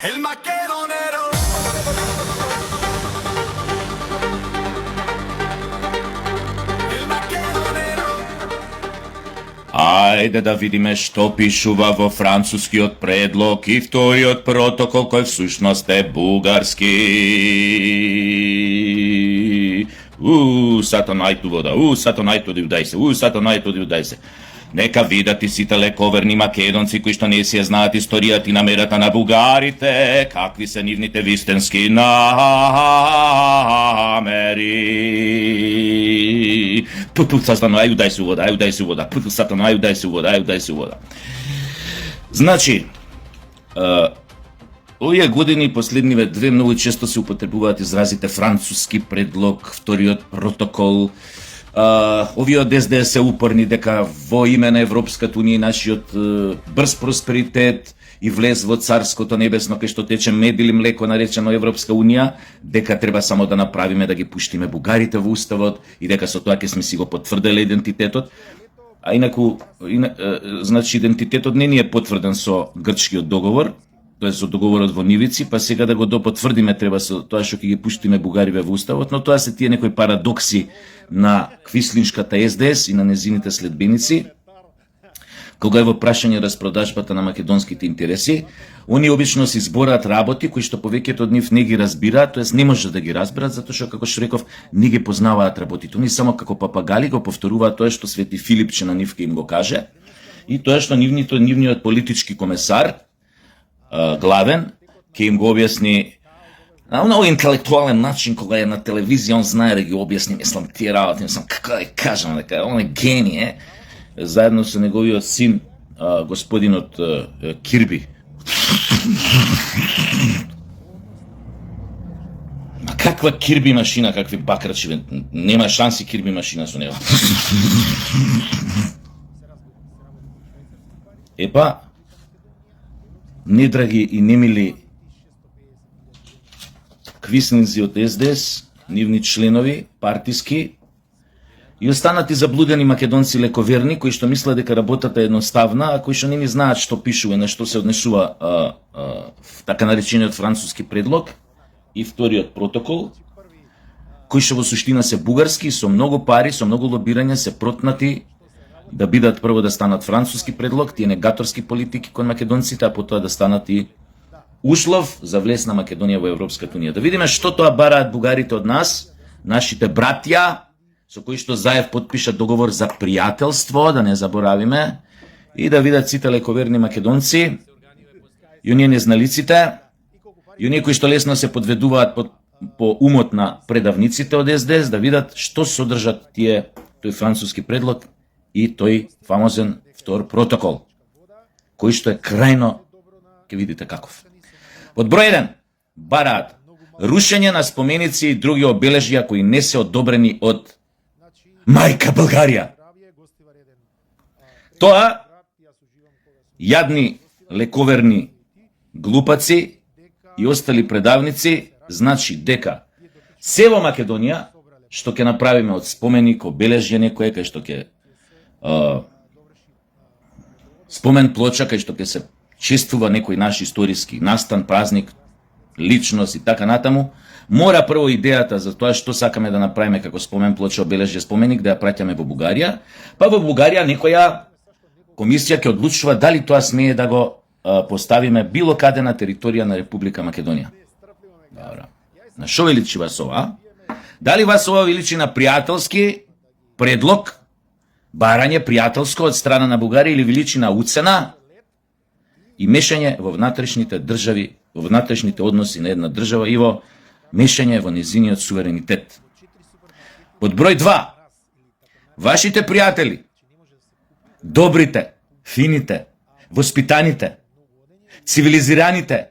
El maquedonero. El maquedonero. Ајде да видиме што пишува во францускиот предлог и вториот протокол кој всушност е бугарски. Сатанајту вода, сатанајту да удај се, сатанајту да удај се. Нека видат и сите лековерни македонци кои што не си ја знаат историјата и намерата на бугарите, какви се нивните вистински намери. Сатано, ај удај се вода, ај удај се вода. Сатано, ај удај се вода, ај удај се вода. Значи, овие години последниве две многу често се употребуваат изразите француски предлог, вториот протокол. Овие од СДС се упорни дека во име на Европската унија и нашиот брз просперитет и влез во царското небесно кај што тече мед или млеко наречено Европска унија, дека треба само да направиме да ги пуштиме бугарите во уставот и дека со тоа ќе сме си го потврдиле идентитетот. А инаку, значи идентитетот не ни е потврден со грчкиот договор, тоа со договорот во Нивици, па сега да го допотврдиме треба со тоа што ќе ги пуштиме бугариве во уставот, но тоа се тие некои парадокси на квислиншката СДС и на незините следбеници. Кога е во прашање распродажбата на македонските интереси, они обично си збораат работи кои што повеќето од нив не ги разбираат, тоест не може да ги разберат затоа што како што реков не ги познаваат работите. Они само како папагали го повторуваат тоа што Свети Филипче на нив ке им го каже и тоа што нивниот политички комесар главен ке им го објасни на многу интелектуален начин, кога е на телевизија, он знае да ги објасни, мислам, тие работи, мислам, како да кажам, дека он е гений, заедно со неговиот син, господинот Кирби. Ма каква Кирби машина, какви бакрачи, нема шанси Кирби машина со него. Епа, недраги и немили квислинци од СДС, нивни членови, партиски, и останати заблудени македонци лековерни, кои што мислат дека работата е едноставна, а кои што не ни знаат што пишува, на што се однесува така наречениот француски предлог и вториот протокол, кои што во суштина се бугарски, со многу пари, со многу лобирање се протнати да бидат прво да станат француски предлог, тие негаторски политики кон македонците, а потоа да станат и услов за влез на Македонија во Европската унија. Да видиме што тоа бараат бугарите од нас, нашите братја, со кои што Заев потпиша договор за пријателство, да не заборавиме, и да видат сите лековерни македонци, и оние незналиците, и оние кои што лесно се подведуваат по умот на предавниците од СДС, да видат што содржат тој француски предлог и тој фамозен втор протокол, кој што е крајно, ќе видите каков. Од број 1 бараат рушење на споменици и други обележја кои не се одобрени од мајка Българија. Тоа јадни лековерни глупаци и остали предавници значи дека се во Македонија што ќе направиме од споменик, обележје некое, кај што ќе спомен плоча, кај што ќе се чествува некој наш историски настан, празник, личност и така натаму, мора прво идејата за тоа што сакаме да направиме како спомен плоча, обележје, споменик, да ја праќаме во Бугарија, па во Бугарија некоја комисија ќе одлучува дали тоа смее да го поставиме било каде на територија на Република Македонија. Добро. На што ви личи вас ова? Дали вас ова ви личи на пријателски предлог, барање пријателско од страна на Бугарија, или ви личи на уцена и мешање во внатрешните држави, во внатрешните односи на една држава и во мешање во незиниот суверенитет? Под број 2, вашите пријатели, добрите, фините, воспитаните, цивилизираните,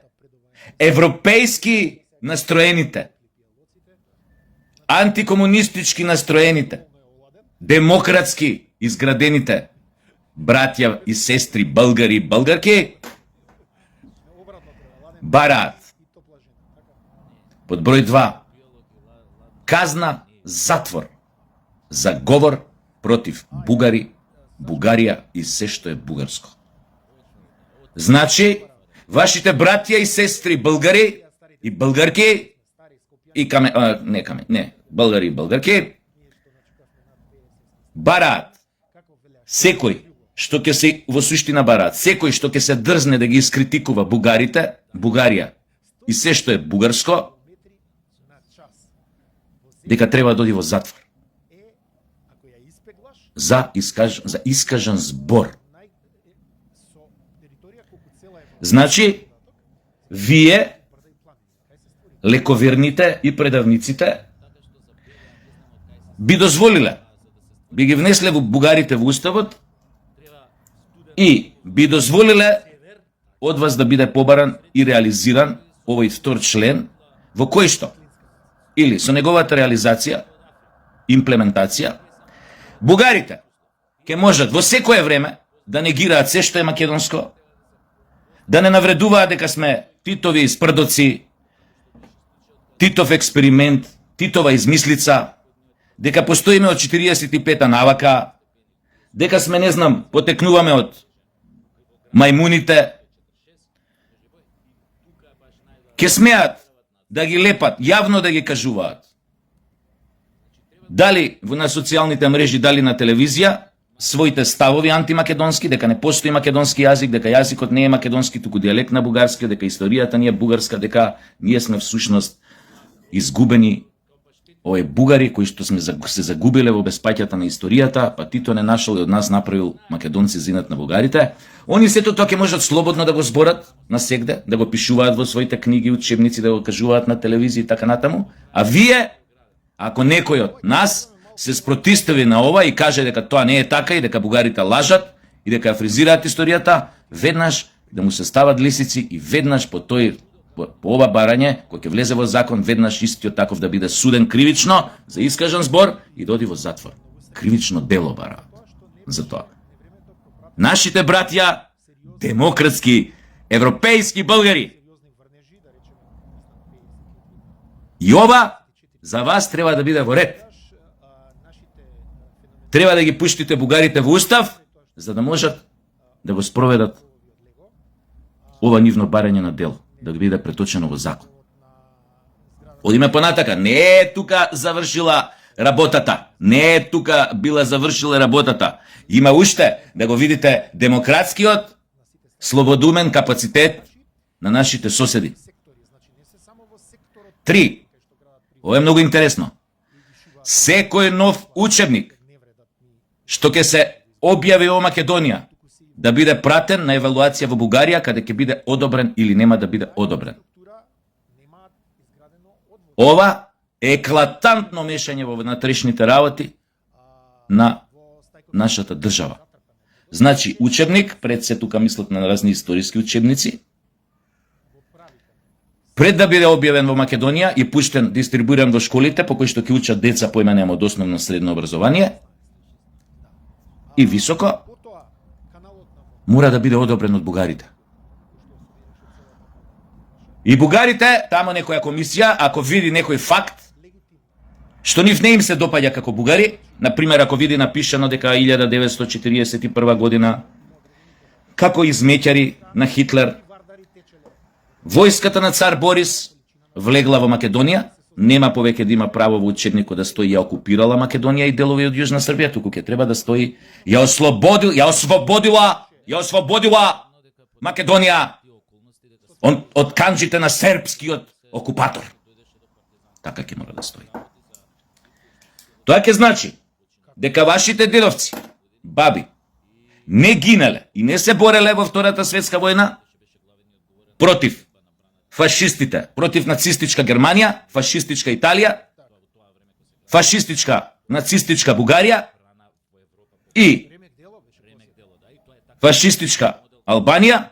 европејски настроените, антикомунистички настроените, демократски изградените братја и сестри българи и българки бараат под број 2 казна затвор за говор против бугари, Бугарија и се што е бугарско. Значи, вашите братја и сестри българи и българки и българи и българки бараат секој што ќе се во суштина бараат, секој што ќе се дрзне да ги искритикува бугарите, Бугарија и се што е бугарско, дека треба да оди во затвор. За искажан збор. Значи, вие, лековерните и предавниците, би дозволиле, би ги внесле во бугарите во уставот и би дозволиле од вас да биде побаран и реализиран овој втор член, во кој што, или со неговата реализација, имплементација, бугарите ќе можат во секое време да негираат се што е македонско, да не навредуваат дека сме Титови спрдоци, Титов експеримент, Титова измислица, дека постоиме од 45-та навака, дека сме, не знам, потекнуваме од мајмуните, ќе смеат да ги лепат, јавно да ги кажуваат. Дали на социјалните мрежи, дали на телевизија, своите ставови антимакедонски, дека не постои македонски јазик, дека јазикот не е македонски, туку дијалект на бугарски, дека историјата не е бугарска, дека ние сме всушност изгубени, овие бугари кои што сме се загубиле во беспаќата на историјата, па Тито не нашол и од нас направил македонци зинат на бугарите. Они сето тоа ќе можат слободно да го зборат насегде, да го пишуваат во своите книги, учебници, да го кажуваат на телевизија и така натаму. А вие, ако некој од нас се спротистави на ова и каже дека тоа не е така и дека бугарите лажат и дека ја фризираат историјата, веднаш да му се стават лисици и веднаш по ова барање, кој ќе влезе во закон, веднаш истиот таков да биде суден кривично за искажан збор и да оди во затвор. Кривично дело бара за тоа. Нашите братја, демократски, европејски българи. И ова за вас треба да биде во ред. Треба да ги пуштите бугарите во устав, за да можат да го спроведат ова нивно барање на дело, да биде преточено во закон. Одиме понатака, не е тука завршила работата, не е тука била завршила работата. Има уште да го видите демократскиот, слободумен капацитет на нашите соседи. 3. Ова е многу интересно. Секој нов учебник што ќе се објави во Македонија да биде пратен на евалуација во Бугарија, каде ќе биде одобрен или нема да биде одобрен. Ова е еклатантно мешање во внатрешните работи на нашата држава. Значи, учебник, пред се тука мислат на разни историски учебници, пред да биде објавен во Македонија и пуштен, дистрибуиран во школите, по кои што ќе учат деца поименем од основно средно образование и високо, мора да биде одобрен од бугарите. И бугарите, тамо некоја комисија, ако види некој факт, што нив не им се допаѓа како бугари, например, ако види напишано дека 1941 година, како измеќари на Хитлер, војската на цар Борис влегла во Македонија, нема повеќе да има право во учебникот да стои ја окупирала Македонија и делови од Јужна Србија, туку ќе треба да стои ја освободила Македонија од канџите на сербскиот окупатор. Така ќе мора да стои. Тоа ќе значи дека вашите дедовци, баби, не гинале и не се бореле во Втората светска војна против фашистите, против нацистичка Германија, фашистичка Италија, фашистичка нацистичка Бугарија и фашистичка Албанија,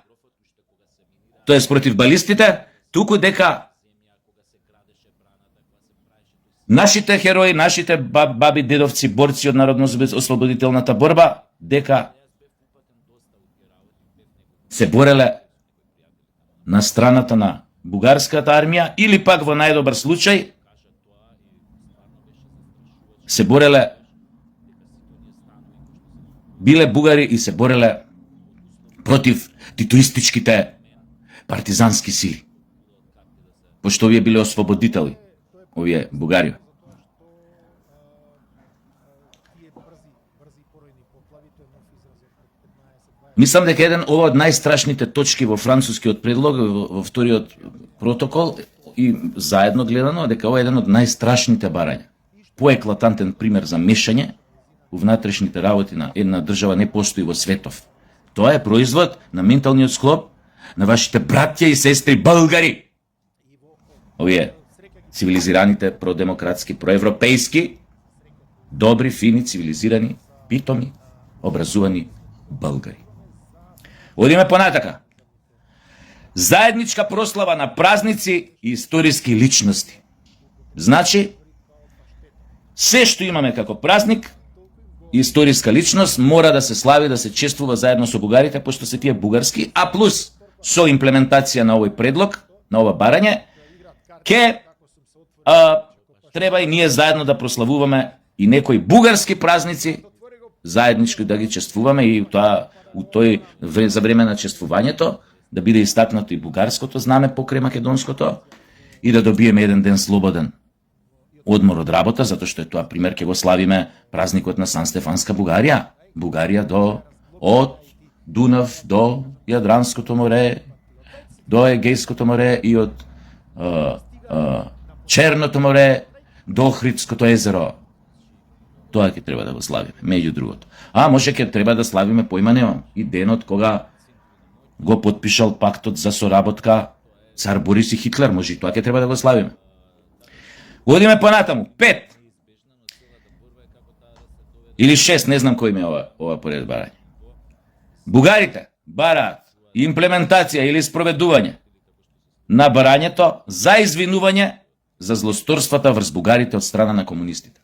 тоест против балистите, туку дека нашите херои, нашите баби, дедовци, борци од народно-ослободителната борба, дека се бореле на страната на бугарската армија или пак во најдобар случај се бореле, биле бугари и се бореле против титоистичките, партизански сили. Пошто овие биле ослободители, овие бугари. Мислам дека ова од најстрашните точки во францускиот предлог, во вториот протокол, и заедно гледано, дека ова е еден од најстрашните барања. Поеклатантен пример за мешање у внатрешните работи на една држава не постои во светов. Тоа е производ на менталниот склоп на вашите браќа и сестри българи. Овие цивилизираните, продемократски, проевропејски, добри, фини, цивилизирани, питоми, образувани българи. Одиме понатака. Заедничка прослава на празници и историски личности. Значи, се што имаме како празник, историска личност, мора да се слави, да се чествува заедно со бугарите, пошто се тие бугарски, а плюс со имплементација на овој предлог, на ова барање, треба и ние заедно да прославуваме и некои бугарски празници, заеднички да ги чествуваме и за време на чествувањето да биде истакнато и бугарското знаме покрај македонското и да добиеме еден ден слободен одмор од работа, затоа што е тоа пример, ќе го славиме празникот на Сан Стефанска Бугарија. Бугарија од Дунав до Јадранското море, до Егејското море и од Черното море до Охридското езеро. Тоа ќе треба да го славиме, меѓу другото. Може ќе треба да славиме поимане и денот кога го потпишал пактот за соработка цар Борис и Хитлер, може и тоа ќе треба да го славиме. Одиме понатаму. 5 или 6, не знам кој ми е ова поред барање. Бугарите бараат имплементација или спроведување на барањето за извинување за злосторствата врз бугарите од страна на комунистите.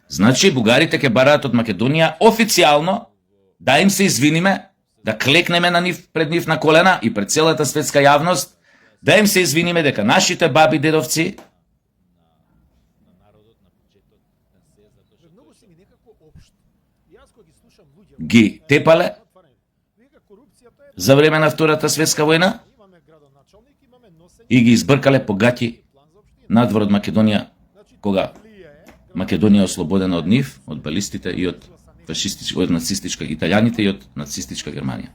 Значи, бугарите ќе бараат од Македонија официјално да им се извиниме, да клекнеме на нив, пред нив на колена и пред целата светска јавност, да им се извиниме дека нашите баби дедовци ги тепале за време на Втората светска војна и ги избркале по гаќи надвор од Македонија, кога Македонија е ослободена од нив, од балистите и од од нацистичка италијаните и од нацистичка Германија.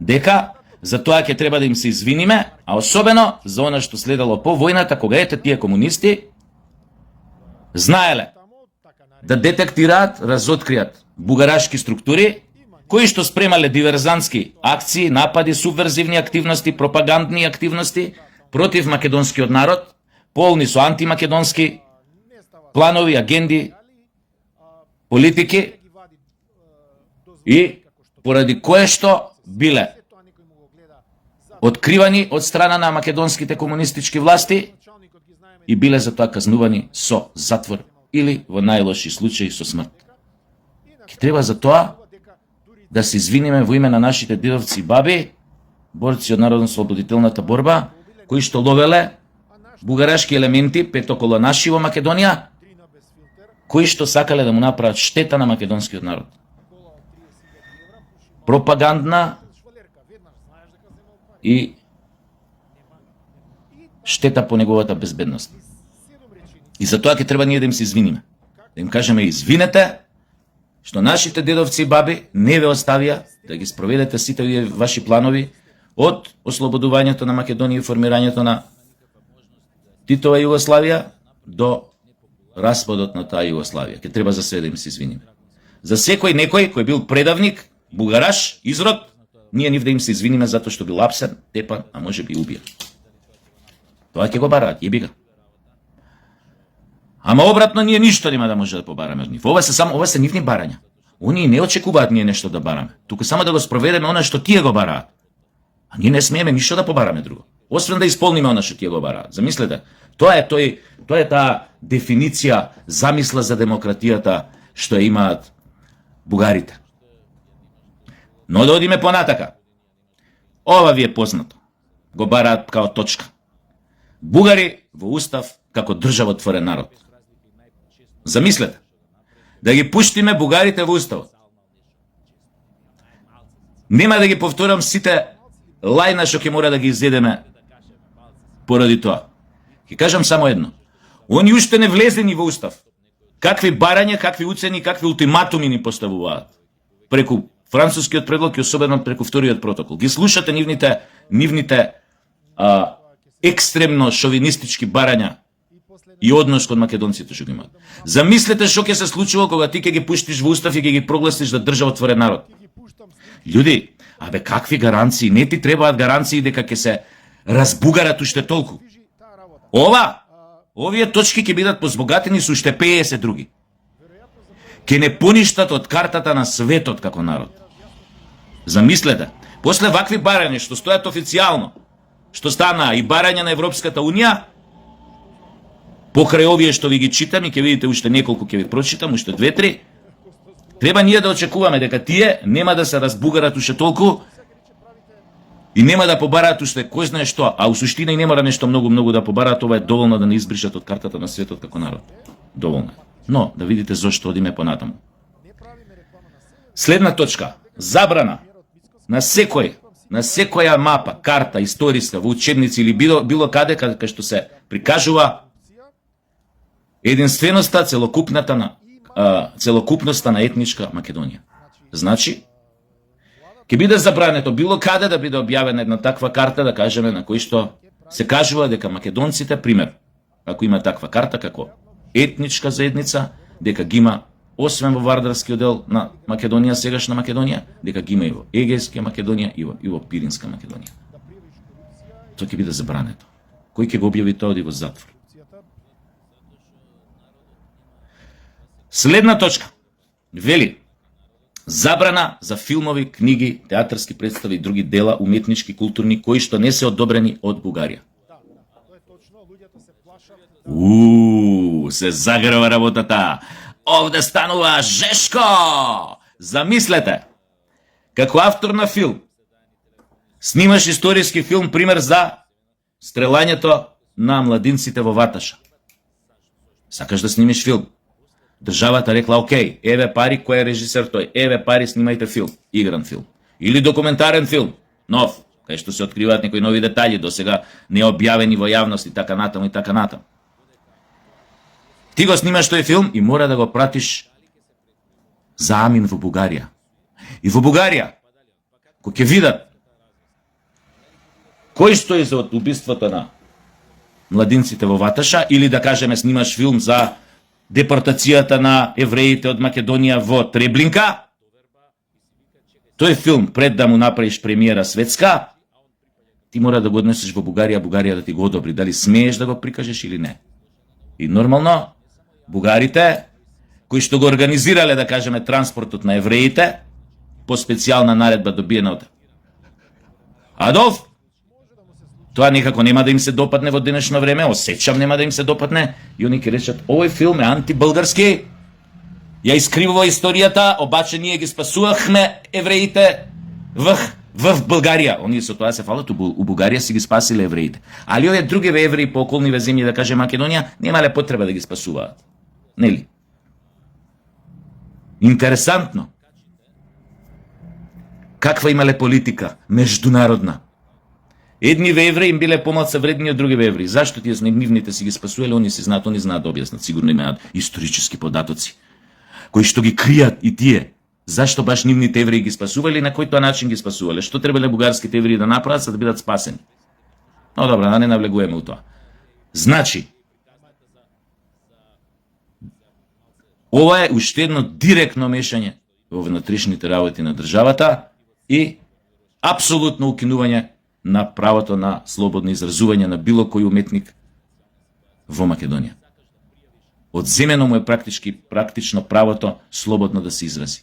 Дека за тоа ќе треба да им се извиниме, а особено за она што следало по војната, кога ете тие комунисти знаеле да детектираат, разоткријат бугарашки структури кои што спремале диверзантски акции, напади, субверзивни активности, пропагандни активности против македонскиот народ, полни со антимакедонски планови, агенди, политики и поради кое што биле откривани од страна на македонските комунистички власти и биле за тоа казнувани со затвор или во најлоши случаи со смрт. Ке треба за тоа да се извиниме во име на нашите дедовци и баби, борци од народно-слободителната борба, кои што ловеле бугарашки елементи петоколонаши во Македонија, кои што сакале да му направат штета на македонскиот народ. Пропагандна и штета по неговата безбедност. И за тоа ќе треба ние да им се извиниме. Да им кажеме извинете, што нашите дедовци и баби не ве оставија да ги спроведете сите овие ваши планови од ослободувањето на Македонија и формирањето на Титова Југославија до распадот на таа Југославија. Ке треба за све да им се извиниме. За секој некој кој бил предавник, бугараш, изрод, ние нив да им се извиниме затоа што бил апсен, тепан, а може би убиен. Тоа ќе го бараат, јеби га. Ама обратно ние ништо нема да може да побараме од нив. Ова се нивни барања. Они не очекуваат ние нешто да бараме. Туку само да го спроведеме она што тие го бараат. А ние не смееме ништо да побараме друго. Освен да исполниме она што тие го бараат. Замислете, тоа е таа дефиниција, замисла за демократијата што ја имаат бугарите. Но да одиме понатака. Ова ви е познато. Го бараат као точка. Бугари во устав како државотворен народ. Замислете, да ги пуштиме бугарите во уставот. Нема да ги повторам сите лајна што ќе мора да ги изедеме поради тоа. Ќе кажам само едно. Они уште не влезени во устав. Какви барања, какви уцени, какви ултиматуми ни поставуваат преку францускиот предлог и особено преку вториот протокол. Ги слушате нивните екстремно шовинистички барања и однос кон македонците што ги имаат. Замислете што ќе се случува кога ти ќе ги пуштиш во устав и ќе ги прогласиш за државотворен народ. Луѓе, какви гаранции? Не ти требаат гаранции дека ќе се разбугарат уште толку. Овие точки ќе бидат позбогатени со уште 50 други. Ќе не поништат од картата на светот како народ. Замислете, после вакви барања што стојат официјално, што стана и барања на Европската Унија, покрај овие што ви ги читам и ќе видите уште неколку ќе ви прочитам, уште 2-3, треба ние да очекуваме дека тие нема да се разбугарат уште толку и нема да побараат уште кој знае што, а у суштина и не мора нешто многу да побараат, ова е доволно да не избришат од картата на светот како народ. Доволно. Но, да видите зошто одиме понатаму. Следна точка. Забрана на секоја мапа, карта, историска, во учебници или било каде каде што се прикажува единственоста, целокупноста на етничка Македонија. Значи, ќе биде забрането било каде да биде објавена една таква карта, да кажеме, на кој што се кажува дека македонците, пример, ако има таква карта како етничка заедница, дека ги има освен во Вардарскиот дел на Македонија, сегашна Македонија, дека ги има и во Егејска Македонија и во Пиринска Македонија. Тоа ќе биде забрането. Кој ќе го објави тоа, оди во затвор. Следна точка. Вели, забрана за филмови, книги, театарски представи и други дела, уметнички, културни, кои што не се одобрени од Бугарија. Се заграва работата. Овде станува жешко. Замислете, како автор на филм, снимаш историски филм, пример за стрелањето на младинците во Ваташа. Сакаш да снимиш филм. Државата рекла, окей, еве пари, кој е режисер тој, еве пари, снимајте филм, игран филм. Или документарен филм, нов, кај што се откриваат некои нови детали, досега не објавени во јавност и така натаму и така натаму. Ти го снимаш тој филм и мора да го пратиш за амин во Бугарија. И во Бугарија, кој ќе видат кој стои за убиството на младинците во Ваташа, или да кажеме снимаш филм за депортацијата на евреите од Македонија во Треблинка, тој филм пред да му направиш премиера светска, ти мора да го однесеш во Бугарија, Бугарија да ти го одобри, дали смееш да го прикажеш или не. И нормално, бугарите, кои што го организирале, да кажеме, транспортот на евреите, по специјална наредба добиена од Адолф, тоа некако нема да им се допадне во денешно време, осеќам нема да им се допадне, и они ќе речат, овој филм е антибулгарски, ја искривува историјата, обаче ние ги спасувахме евреите в Бугарија. Оние со тоа се фалат, у Бугарија си ги спасиле евреите. Али овие други евреи по околниве земји, да каже Македонија, немале потреба да ги спасуваат. Нели? Интересантно. Каква имале политика меѓународна? Едниве евреи им биле помалку вредни од другиве евреи. Зашто тие нивните си ги спасувале, они си знаат, они знаат да објаснат, сигурно имаат историски податоци кои што ги кријат и тие. Зашто баш нивните евреи ги спасувале и на кој тоа начин ги спасувале? Што требале бугарските евреи да направат за да бидат спасени? Но добро, да не навлегуваме у тоа. Значи, ова е уште едно директно мешање во внатрешните работи на државата и апсолутно укинување на правото на слободно изразување на било кој уметник во Македонија. Одземено му е практично правото слободно да се изрази.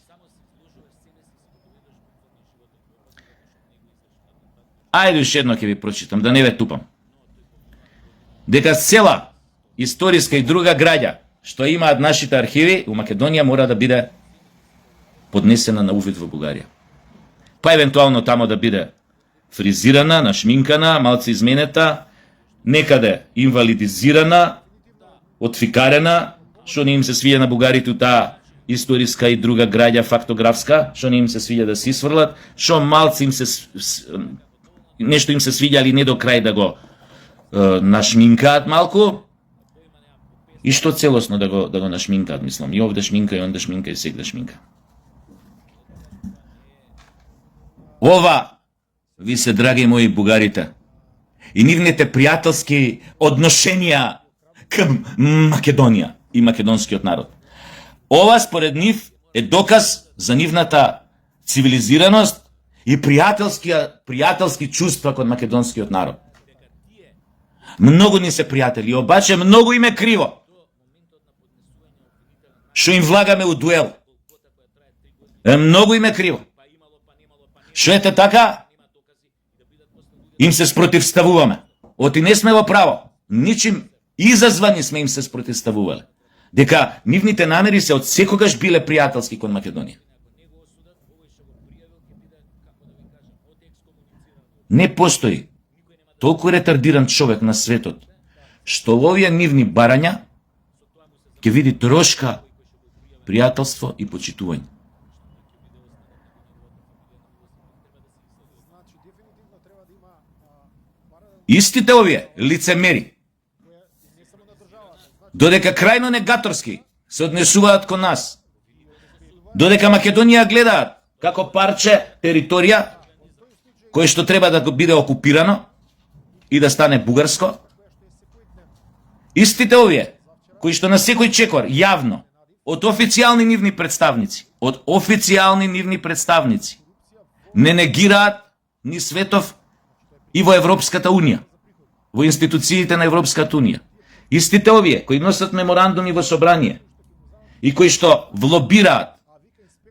Ајде уште едно ќе ви прочитам, да не ве тупам. Дека цела историска и друга граѓа што имаат нашите архиви у Македонија мора да биде поднесена на увид во Бугарија. Па евентуално тамо да биде фризирана, нашминкана, малце изменета, некаде инвалидизирана, отфикарена, што не им се свија на бугарите таа историска и друга граѓа фактографска, што не им се свија да се исфрлат, што малце им се нешто им се свиѓа, али не до крај да го нашминкаат малку, и што целосно да го нашминкаат, мислам. И овде шминка, и онде шминка, и сегде шминка. Ова ви се, драги мои бугарите, и нивните пријателски одношенија кон Македонија и македонскиот народ. Ова според нив е доказ за нивната цивилизираност и пријателски чувства кон македонскиот народ. Многу ни се пријатели, обаче многу им е криво што им влагаме у дуел. Многу им е криво што ете така им се спротивставуваме. Оти не сме во право. Ничим изазвани сме им се спротивставувале. Дека нивните намери се од секогаш биле пријателски кон Македонија. Не постои толку ретардиран човек на светот, што во овие нивни барања ќе види трошка пријателство и почитување. Истите овие лицемери, додека крајно негаторски се однесуваат кон нас, додека Македонија гледаат како парче територија кое што треба да биде окупирано и да стане бугарско, истите овие кои што на секој чекор јавно од официјални нивни представници не негираат ни светов и во Европската Унија, во институциите на Европската Унија. Истите овие кои носат меморандуми во собрание и кои што влобираат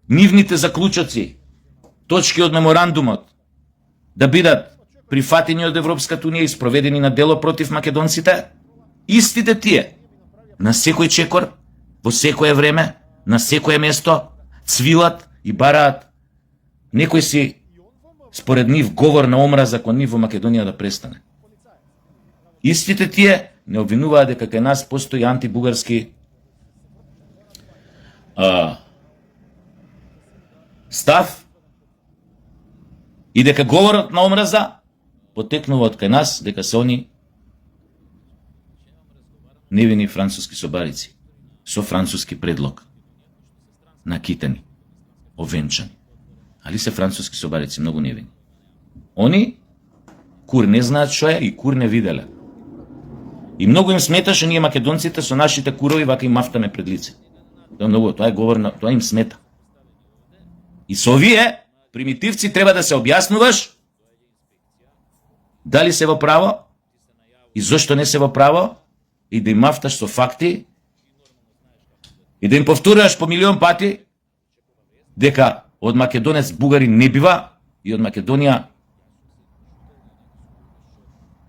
нивните заклучоци, точки од меморандумот да бидат прифатени од Европската Унија и спроведени на дело против македонците, истите тие на секој чекор, во секое време, на секое место цвилат и бараат некој си според нив говор на омраза кон нив во Македонија да престане. Истите тие не обвинуваат дека кај нас постои антибугарски став и дека говорот на омраза потекнува од кај нас, дека се они невини француски собарици со француски предлог, накитени, овенчани. Али се француски собарици, многу невини. Они кур не знаат што е и кур не виделе. И многу им смета што ние македонците со нашите курови вака им мафтаме пред лице. Тоа е говор на, тоа им смета. И со овие примитивци треба да се објаснуваш дали се во право и зошто не се во право и да им мафташ со факти и да им повторуваш по милион пати дека од македонец бугари не бива и од Македонија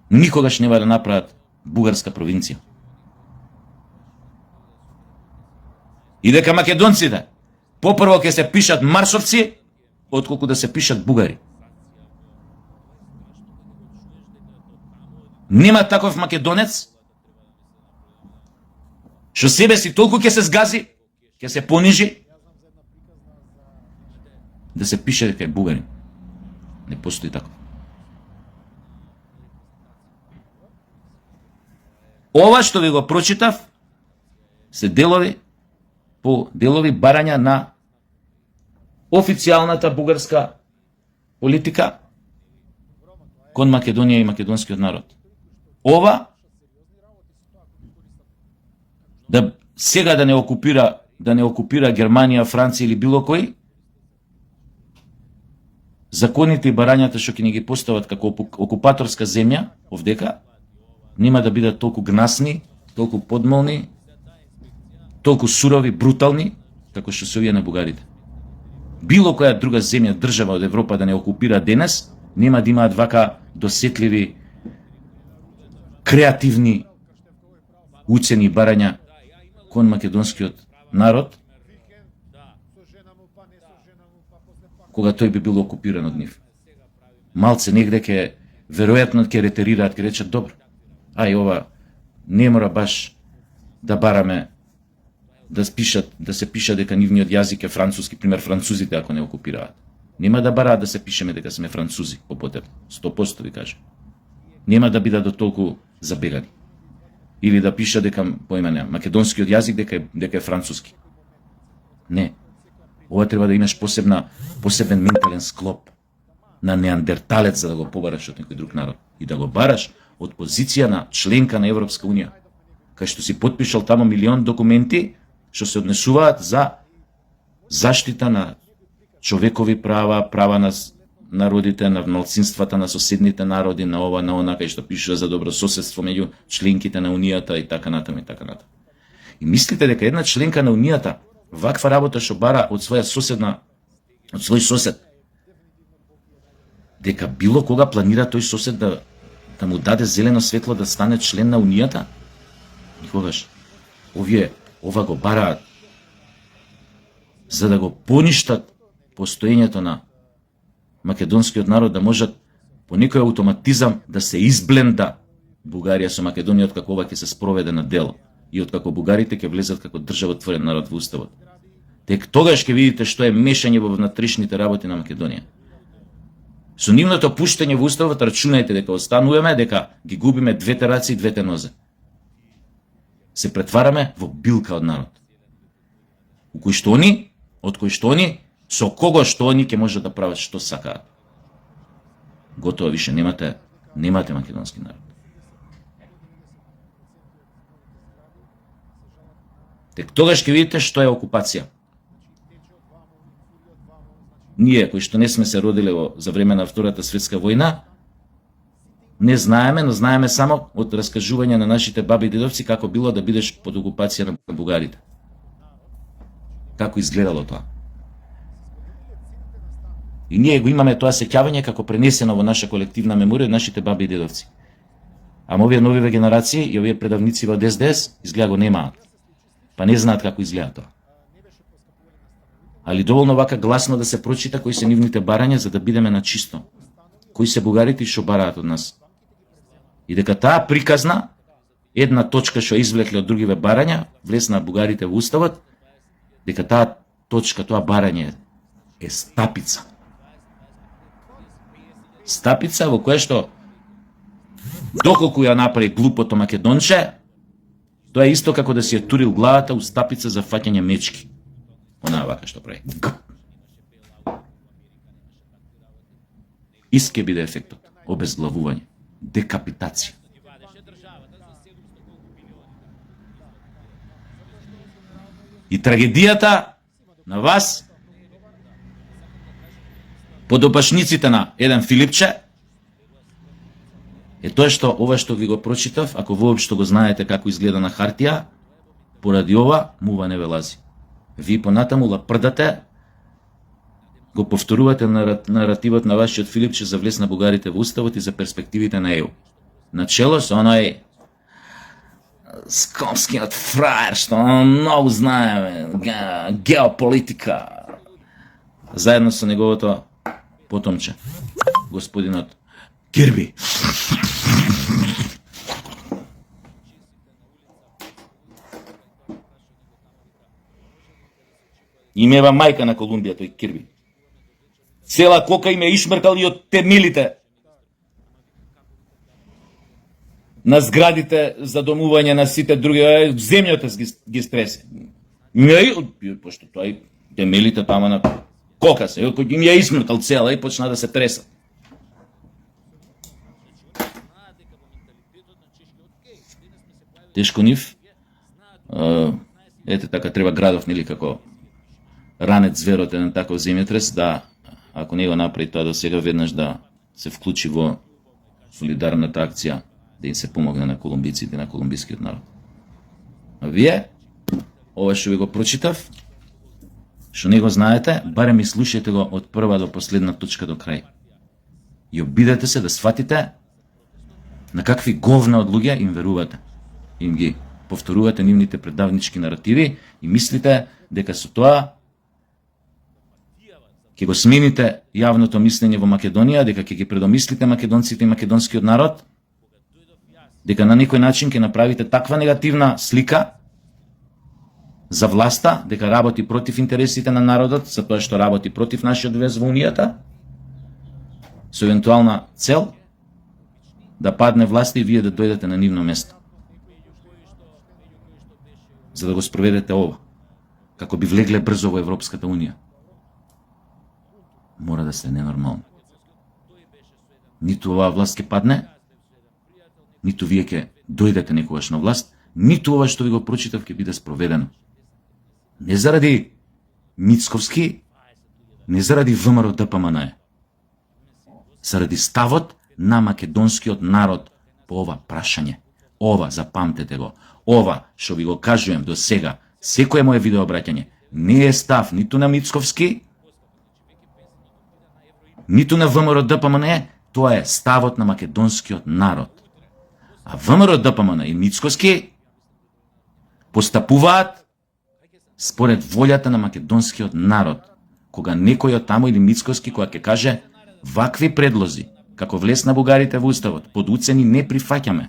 никогаш нема да направат бугарска провинција. И дека македонците попрво ќе се пишат маршовци, отколку да се пишат бугари. Нема таков македонец што себе си толку ќе се згази, ќе се понижи, да се пише дека е бугарин. Не постои тако. Ова што ви го прочитав се делови барања на официјалната бугарска политика кон Македонија и македонскиот народ. Ова сега да не окупира Германија, Франција или било кој, законите и барањата што ќе ни ги постават како окупаторска земја овдека нема да бидат толку гнасни, толку подмолни, толку сурови, брутални, како што се овие на бугарите. Било која друга земја, држава од Европа да не окупира денес, нема да имаат вака досетливи, креативни уцени и барања кон македонскиот народ, кога тој би бил окупиран од нив. Малце негде веројатно ќе ретерираат, ќе речат добро. Ова не мора баш да бараме да се пиша дека нивниот јазик е француски, пример французите ако не окупираат. Нема да бараат да се пишеме дека сме французи по потеп. 100% ви кажа. Нема да бидат до толку забегани. Или да пиша дека, поимене, македонскиот јазик дека е француски. Не. Ова треба да имаш посебен ментален склоп на неандерталец за да го побараш од некој друг народ. И да го бараш од позиција на членка на Европска Унија, кај што си потпишал тамо милион документи што се однесуваат за заштита на човекови права, права на народите, на малцинствата, на соседните народи, на ова, на она, кај што пишува за добрососедство меѓу членките на Унијата и така натаму и така натаму. И мислите дека една членка на Унијата ваква работа што бара од свој сосед, дека било кога планира тој сосед да му даде зелено светло да стане член на Унијата? Никогаш. Ова го бараат за да го поништат постоењето на македонскиот народ, да можат по некој автоматизам да се избленда Бугарија со Македонија откако ова ќе се спроведе на дело и откако бугарите ќе влезат како државотворен народ во уставот. Тек тогаш ќе видите што е мешање во внатрешните работи на Македонија. Со нивното пуштање во уставот рачунајте дека остануваме, дека ги губиме двете раце и двете нозе. Се претвараме во билка од народ. Од кој што они, со кого што они ќе можат да прават што сакаат. Готово, више немате македонски народ. Тек тогаш ќе видите што е окупација. Ние, кои што не сме се родиле за време на Втората светска војна, не знаеме, но знаеме само од раскажување на нашите баби и дедовци како било да бидеш под окупација на бугарите. Како изгледало тоа. И ние го имаме тоа сеќавање како пренесено во наша колективна меморија од нашите баби и дедовци. Ама овие новиве генерации и овие предавници во ДСДС изгледа го немаат. Па не знаат како изгледа тоа. Али доволно вака гласно да се прочита кои се нивните барања за да бидеме на чисто. Кои се бугарите и што бараат од нас. И дека таа приказна, една точка што извлекле од другиве барања, влезна бугарите во уставот, дека таа точка, тоа барање е стапица. Стапица во која што доколку ја направи глупото македонче, тоа е исто како да си ја турил главата у стапица за фаќање мечки. Онаа вака што прави. Ист ќе биде ефектот. Обезглавување. Декапитација. И трагедијата на вас, подопашниците на еден Филипче, е тоа што ова што ви го прочитав, ако воопшто го знаете како изгледа на хартија, поради ова мува не ве лази. Ви понатаму лапрдате, го повторувате наративот на вашиот Филипче за влез на бугарите во уставот и за перспективите на ЕУ. Начело со оној скопскиот фраер што многу знае геополитика, заедно со неговото потомче, господинот Кирби. Имева мајка на Колумбија тој Кирби. Цела кока им е ишмркал и од темилите на зградите за домување на сите други, земјата ги стресе. Пошто тој темилите тама на кока се, кој им ја ишмркал цела и почна да се треса. Тешко нив. Ете така треба градов, нели, како ранет зверот еден таков земјотрес, да, ако не го направи тоа до сега, веднаш да се вклучи во солидарната акција, да им се помогне на колумбиците и на колумбискиот народ. А вие, ова што ви го прочитав, што не го знаете, барем и слушајте го од прва до последна точка до крај. И обидете се да сватите на какви говна од луѓе им верувате. Им ги повторувате нивните предавнички наративи и мислите дека со тоа ќе го смените јавното мислење во Македонија, дека ќе ги предомислите македонците и македонскиот народ, дека на некој начин ќе направите таква негативна слика за власта, дека работи против интересите на народот, за тоа што работи против нашиот вез во Унијата, со евентуална цел да падне власта и вие да дојдете на нивно место. За да го спроведете ова, како би влегле брзо во Европската Унија. Мора да се ненормално. Ниту оваа власт ќе падне, ниту вие ќе дојдете некогаш на власт, ниту ова што ви го прочитав ќе биде спроведено. Не заради Мицковски, не заради ВМРО ДПМН, заради ставот на македонскиот народ по ова прашање. Ова, запамтете го, ова што ви го кажувам до сега, секое моје видеообраќање, не е став ниту на Мицковски, ниту на ВМРО ДПМН, тоа е ставот на македонскиот народ. А ВМРО ДПМН и Мицковски постапуваат според волјата на македонскиот народ. Кога некој од таму или Мицковски кога ќе каже вакви предлози, како влез на бугарите во уставот, под уцени не прифаќаме.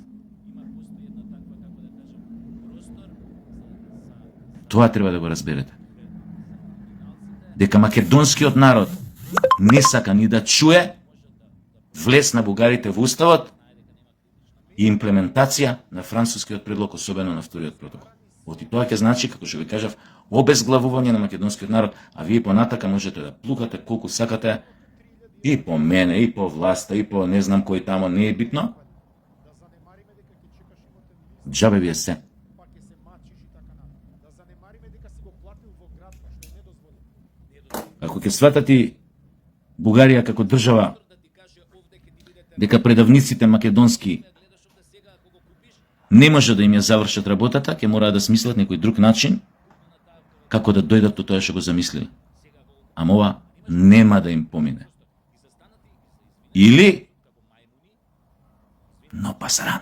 Тоа треба да го разберете. Дека македонскиот народ не сака ни да чуе влез на бугарите во уставот и имплементација на францускиот предлог, особено на вториот протокол. Оти тоа ќе значи, како што ви кажав, обезглавување на македонскиот народ, а вие понатака можете да плукате колку сакате и по мене, и по власта, и по не знам кој тамо, не е битно. Джабе ви е се. Ако ќе сватати Бугарија како држава, дека предавниците македонски не може да им ја завршат работата, ќе мора да смислат некој друг начин како да дојдат до тоа што го замислили. Ама ова нема да им помине. Или но пасаран.